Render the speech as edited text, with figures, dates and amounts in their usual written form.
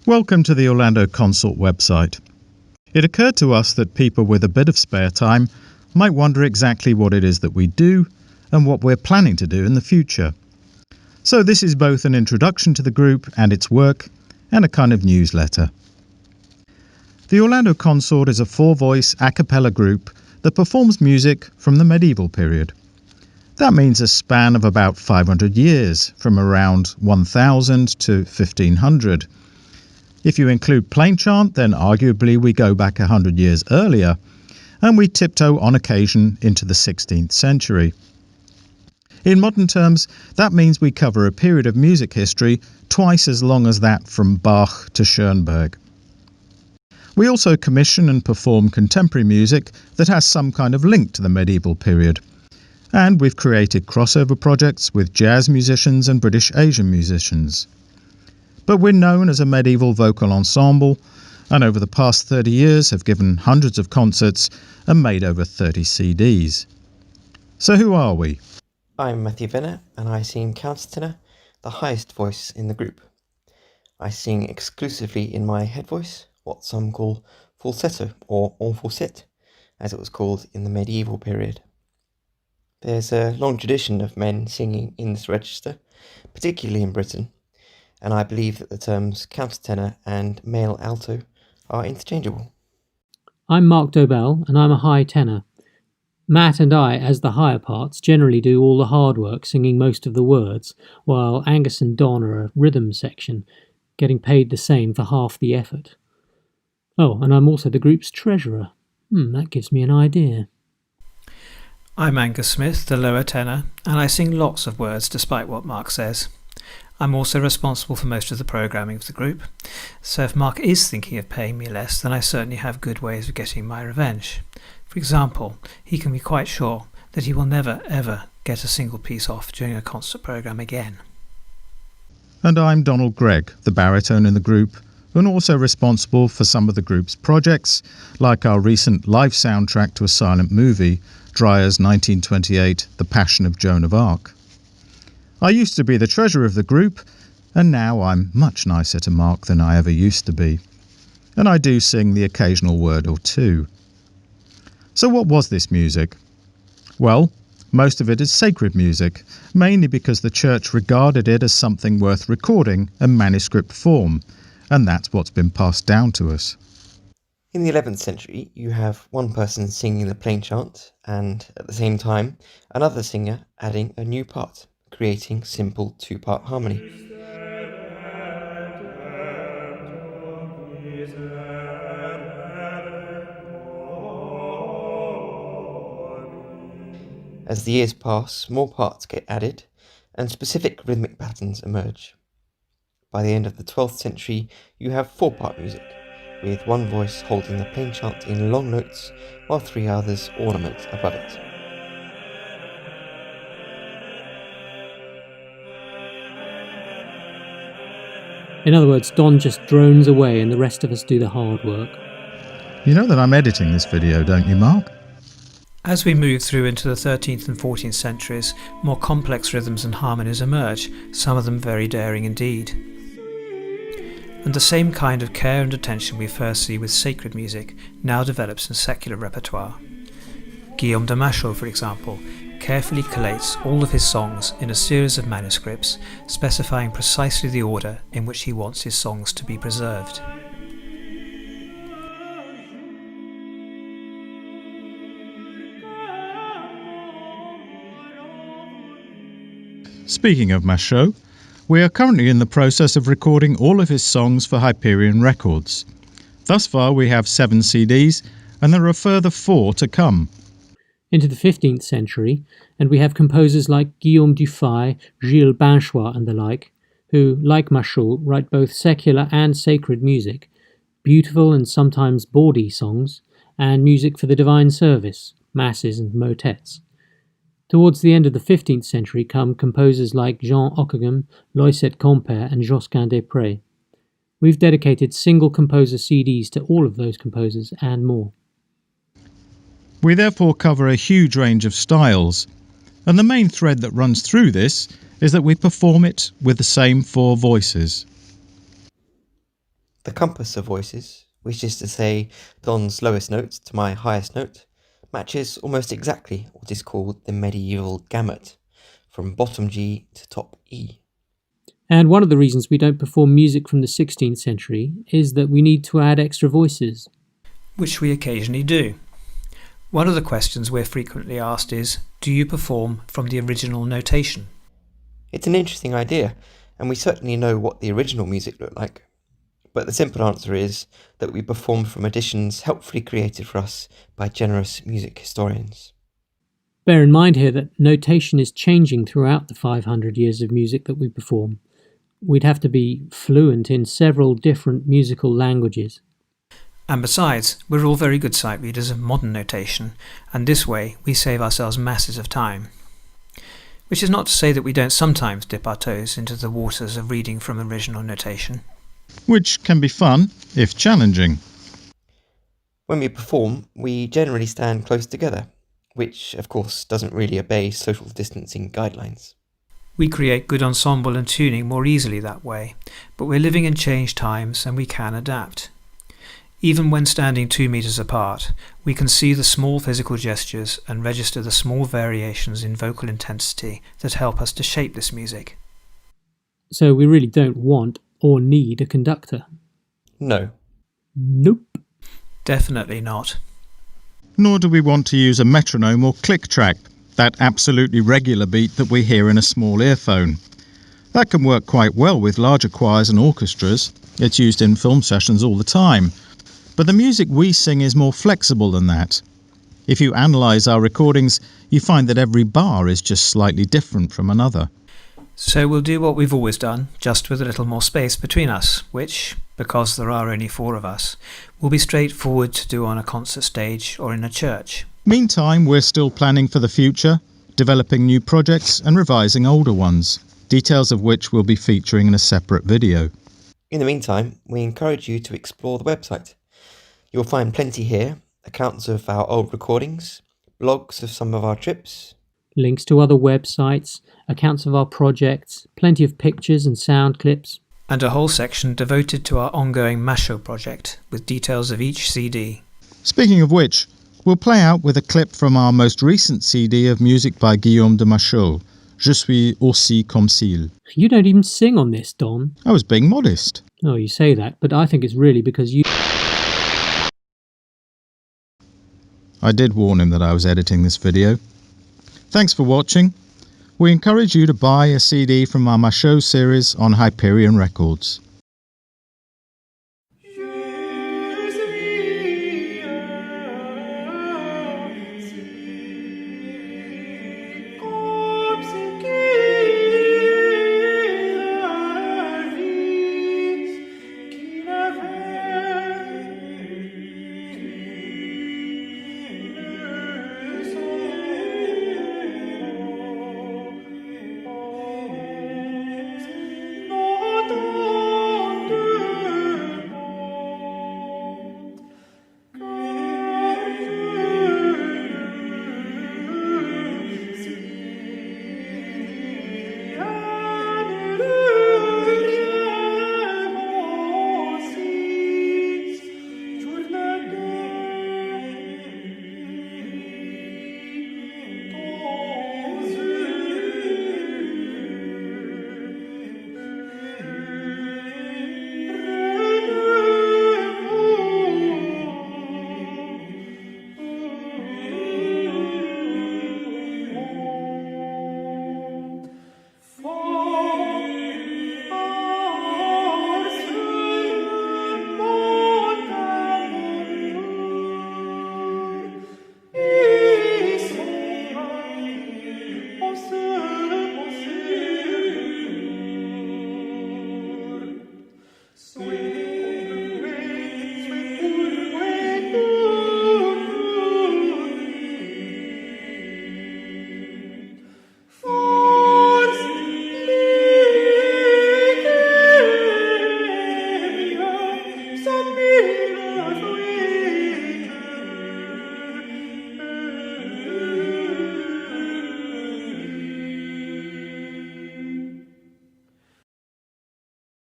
Welcome to the Orlando Consort website. It occurred to us that people with a bit of spare time might wonder exactly what it is that we do and what we're planning to do in the future. So this is both an introduction to the group and its work and a kind of newsletter. The Orlando Consort is a four-voice a cappella group that performs music from the medieval period. That means a span of about 500 years, from around 1000 to 1500. If you include plain chant, then arguably we go back 100 years earlier, and we tiptoe on occasion into the 16th century. In modern terms, that means we cover a period of music history twice as long as that from Bach to Schoenberg. We also commission and perform contemporary music that has some kind of link to the medieval period. And we've created crossover projects with jazz musicians and British Asian musicians. But we're known as a medieval vocal ensemble, and over the past 30 years have given hundreds of concerts and made over 30 CDs. So who are we? I'm Matthew Venner, and I sing countertenor, the highest voice in the group. I sing exclusively in my head voice, what some call falsetto or en falsette, as it was called in the medieval period. There's a long tradition of men singing in this register, particularly in Britain, and I believe that the terms countertenor and male alto are interchangeable. I'm Mark Dobell, and I'm a high tenor. Matt and I, as the higher parts, generally do all the hard work, singing most of the words, while Angus and Don are a rhythm section, getting paid the same for half the effort. Oh, and I'm also the group's treasurer. That gives me an idea. I'm Angus Smith, the lower tenor, and I sing lots of words despite what Mark says. I'm also responsible for most of the programming of the group, so if Mark is thinking of paying me less, then I certainly have good ways of getting my revenge. For example, he can be quite sure that he will never ever get a single piece off during a concert programme again. And I'm Donald Gregg, the baritone in the group, and also responsible for some of the group's projects, like our recent live soundtrack to a silent movie, Dreyer's 1928 The Passion of Joan of Arc. I used to be the treasurer of the group, and now I'm much nicer to Mark than I ever used to be. And I do sing the occasional word or two. So what was this music? Well, most of it is sacred music, mainly because the church regarded it as something worth recording in manuscript form, and that's what's been passed down to us. In the 11th century, you have one person singing the plain chant, and at the same time, another singer adding a new part, creating simple two-part harmony. As the years pass, more parts get added, and specific rhythmic patterns emerge. By the end of the 12th century, you have four-part music, with one voice holding the plain chant in long notes, while three others ornament above it. In other words, Don just drones away and the rest of us do the hard work. You know that I'm editing this video, don't you, Mark? As we move through into the 13th and 14th centuries, more complex rhythms and harmonies emerge, some of them very daring indeed. And the same kind of care and attention we first see with sacred music now develops in secular repertoire. Guillaume de Machaut, for example, carefully collates all of his songs in a series of manuscripts, specifying precisely the order in which he wants his songs to be preserved. Speaking of Machaut, we are currently in the process of recording all of his songs for Hyperion Records. Thus far we have 7 CDs, and there are a further 4 to come. Into the 15th century, and we have composers like Guillaume Dufay, Gilles Binchois and the like, who, like Machaut, write both secular and sacred music, beautiful and sometimes bawdy songs, and music for the divine service, masses and motets. Towards the end of the 15th century come composers like Jean Ockeghem, Loïsette Compère and Josquin des Prés. We've dedicated single composer CDs to all of those composers and more. We therefore cover a huge range of styles, and the main thread that runs through this is that we perform it with the same 4 voices. compass of voices, which is to say Don's lowest note to my highest note, matches almost exactly what is called the medieval gamut, from bottom G to top E. And one of the reasons we don't perform music from the 16th century is that we need to add extra voices. Which we occasionally do. One of the questions we're frequently asked is, do you perform from the original notation? It's an interesting idea, and we certainly know what the original music looked like. But the simple answer is that we perform from additions helpfully created for us by generous music historians. Bear in mind here that notation is changing throughout the 500 years of music that we perform. We'd have to be fluent in several different musical languages. And besides, we're all very good sight readers of modern notation, and this way we save ourselves masses of time. Which is not to say that we don't sometimes dip our toes into the waters of reading from original notation. Which can be fun, if challenging. When we perform, we generally stand close together, which of course doesn't really obey social distancing guidelines. We create good ensemble and tuning more easily that way, but we're living in changed times and we can adapt. Even when standing 2 meters apart, we can see the small physical gestures and register the small variations in vocal intensity that help us to shape this music. So we really don't want or need a conductor. No. Nope. Definitely not. Nor do we want to use a metronome or click track, that absolutely regular beat that we hear in a small earphone. That can work quite well with larger choirs and orchestras. It's used in film sessions all the time. But the music we sing is more flexible than that. If you analyse our recordings, you find that every bar is just slightly different from another. So we'll do what we've always done, just with a little more space between us, which, because there are only 4 of us, will be straightforward to do on a concert stage or in a church. Meantime, we're still planning for the future, developing new projects and revising older ones, details of which we'll be featuring in a separate video. In the meantime, we encourage you to explore the website. You'll find plenty here, accounts of our old recordings, blogs of some of our trips, Links to other websites, accounts of our projects, plenty of pictures and sound clips. And a whole section devoted to our ongoing Macho project, with details of each CD. Speaking of which, we'll play out with a clip from our most recent CD of music by Guillaume de Machaut, Je suis aussi comme s'il. You don't even sing on this, Don. I was being modest. Oh, you say that, but I think it's really because you... I did warn him that I was editing this video. Thanks for watching. We encourage you to buy a CD from our Machaut series on Hyperion Records. Sweet.